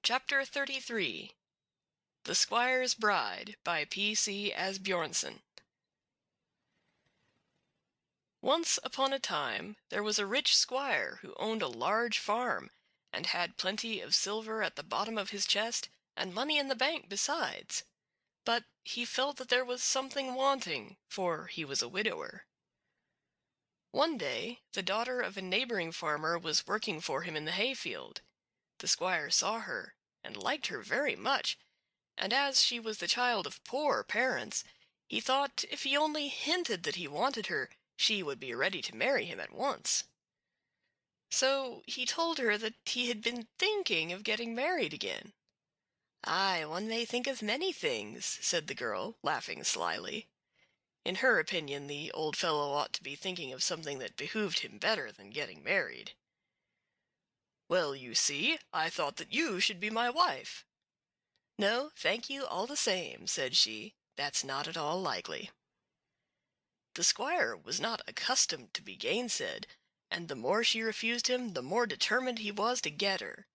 Chapter 33 The Squire's Bride by P.C. Asbjornsen. Once upon a time there was a rich squire who owned a large farm, and had plenty of silver at the bottom of his chest, and money in the bank besides. But he felt that there was something wanting, for he was a widower. One day the daughter of a neighboring farmer was working for him in the hayfield. The squire saw her, and liked her very much, and as she was the child of poor parents, he thought if he only hinted that he wanted her, she would be ready to marry him at once. So he told her that he had been thinking of getting married again. "Aye, one may think of many things," said the girl, laughing slyly. In her opinion, the old fellow ought to be thinking of something that behooved him better than getting married. "Well, you see, I thought that you should be my wife." "No, thank you all the same," said she. "That's not at all likely." The squire was not accustomed to be gainsaid, and the more she refused him, the more determined he was to get her.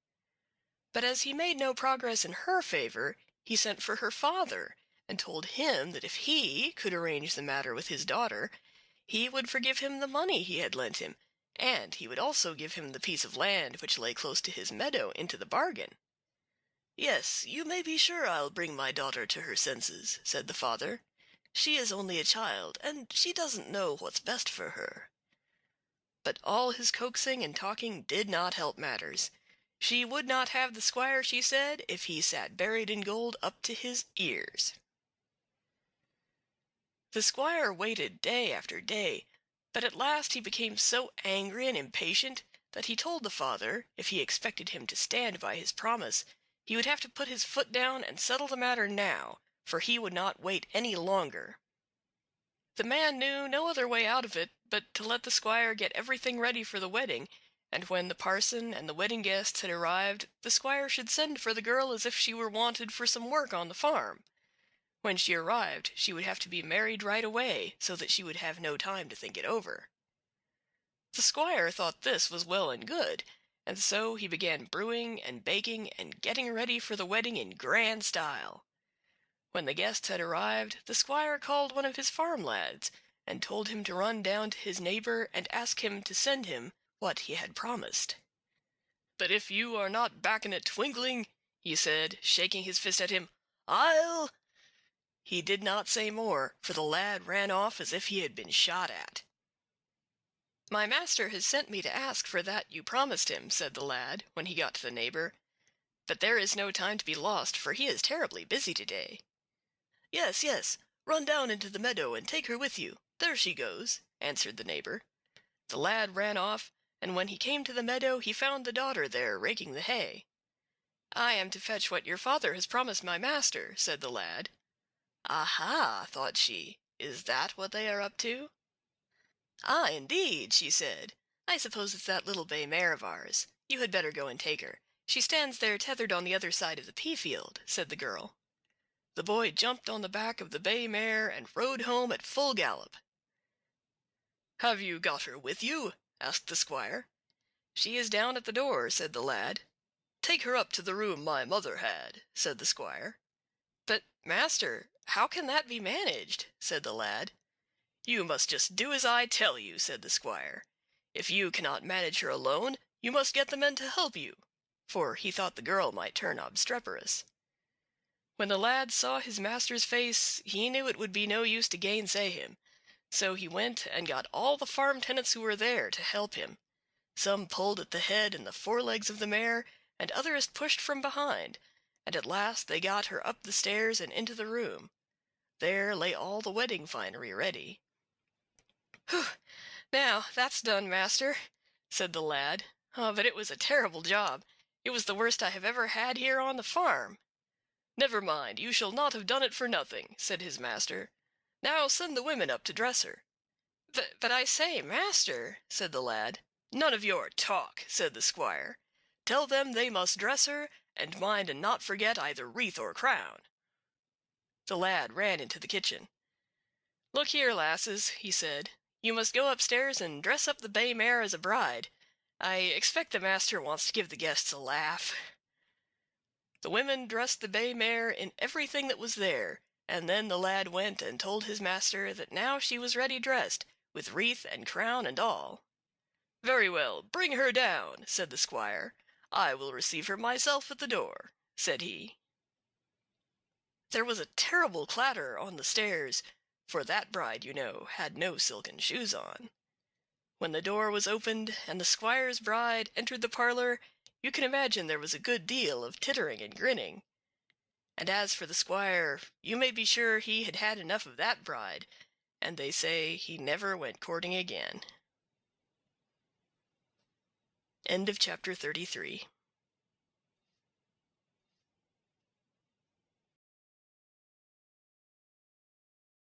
But as he made no progress in her favor, he sent for her father, and told him that if he could arrange the matter with his daughter, he would forgive him the money he had lent him, and he would also give him the piece of land which lay close to his meadow into the bargain. "Yes, you may be sure I'll bring my daughter to her senses," said the father. "She is only a child, and she doesn't know what's best for her." But all his coaxing and talking did not help matters. She would not have the squire, she said, if he sat buried in gold up to his ears. The squire waited day after day, but at last he became so angry and impatient that he told the father, if he expected him to stand by his promise, he would have to put his foot down and settle the matter now, for he would not wait any longer. The man knew no other way out of it but to let the squire get everything ready for the wedding, and when the parson and the wedding guests had arrived, the squire should send for the girl as if she were wanted for some work on the farm. When she arrived, she would have to be married right away, so that she would have no time to think it over. The squire thought this was well and good, and so he began brewing and baking and getting ready for the wedding in grand style. When the guests had arrived, the squire called one of his farm lads, and told him to run down to his neighbor and ask him to send him what he had promised. "But if you are not back in a twinkling," he said, shaking his fist at him, "I'll—" He did not say more, for the lad ran off as if he had been shot at. "My master has sent me to ask for that you promised him," said the lad, when he got to the neighbor. "But there is no time to be lost, for he is terribly busy today." "Yes, yes, run down into the meadow and take her with you. There she goes," answered the neighbor. The lad ran off, and when he came to the meadow he found the daughter there raking the hay. "I am to fetch what your father has promised my master," said the lad. "Aha!" thought she, "is that what they are up to?" "Ah, indeed," she said. "I suppose it's that little bay mare of ours. You had better go and take her. She stands there tethered on the other side of the pea field," said the girl. The boy jumped on the back of the bay mare and rode home at full gallop. "Have you got her with you?" asked the squire. "She is down at the door," said the lad. "Take her up to the room my mother had," said the squire. "But, master, how can that be managed?" said the lad. "You must just do as I tell you," said the squire. "If you cannot manage her alone, you must get the men to help you," for he thought the girl might turn obstreperous. When the lad saw his master's face, he knew it would be no use to gainsay him. So he went and got all the farm tenants who were there to help him. Some pulled at the head and the forelegs of the mare, and others pushed from behind, and at last they got her up the stairs and into the room. There lay all the wedding finery ready. "Whew! Now that's done, master," said the lad. "Oh, but it was a terrible job. It was the worst I have ever had here on the farm." "Never mind, you shall not have done it for nothing," said his master. "Now send the women up to dress her." But I say, master," said the lad. "None of your talk," said the squire. "Tell them they must dress her, and mind and not forget either wreath or crown." The lad ran into the kitchen. "Look here, lasses," he said. "You must go upstairs and dress up the bay mare as a bride. I expect the master wants to give the guests a laugh." The women dressed the bay mare in everything that was there, and then the lad went and told his master that now she was ready dressed, with wreath and crown and all. "Very well, bring her down," said the Squire. "I will receive her myself at the door," said he. There was a terrible clatter on the stairs, for that bride, you know, had no silken shoes on. When the door was opened and the Squire's bride entered the parlor, you can imagine there was a good deal of tittering and grinning. And as for the Squire, you may be sure he had had enough of that bride, and they say he never went courting again. End of chapter 33.